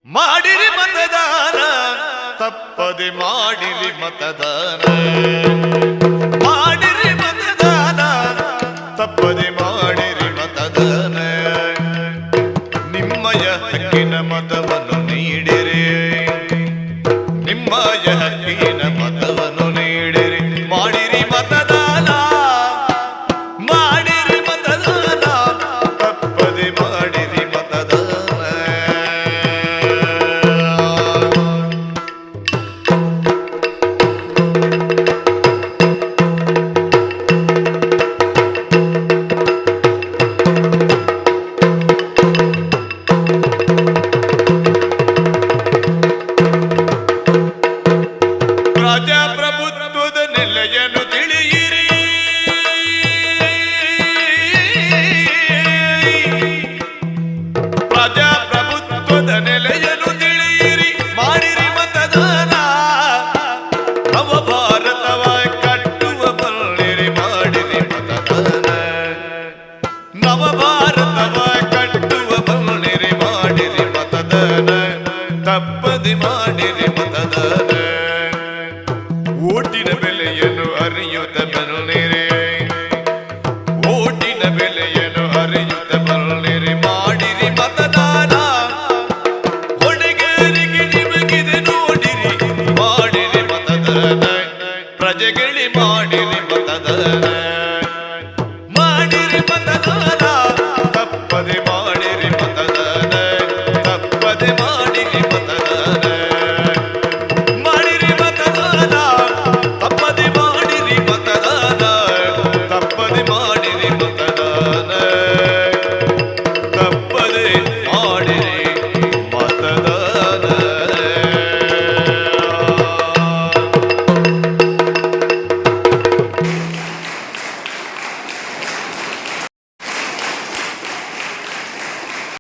ಮಾಡಿರಿ ಮತದಾನ ತಪ್ಪದೆ ಮಾಡಿರಿ ಮತದಾನ ಮಾಡಿರಿ ಮತದಾನ ತಪ್ಪದೆ ಮಾಡಿರಿ ಮತದಾನ ನಿಮ್ಮಯ ಹಕ್ಕಿನ ಮತವನ್ನು ನೀಡಿರಿ ನಿಮ್ಮಯ ಹಕ್ಕಿನ ಮತವನ್ನು ನೀಡಿರಿ ಮಾಡಿರಿ ಮತದಾನ ಮಾಡಿರಿ ಮತದಾನ ತಪ್ಪದೆ ಮಾಡಿರಿ ಮತದಾನ ಪ್ರಜಾಪ್ರಭುತ್ವದ ನೆಲೆಯನ್ನು ತಿಳಿಯಿರಿ ಪ್ರಜಾಪ್ರಭುತ್ವದ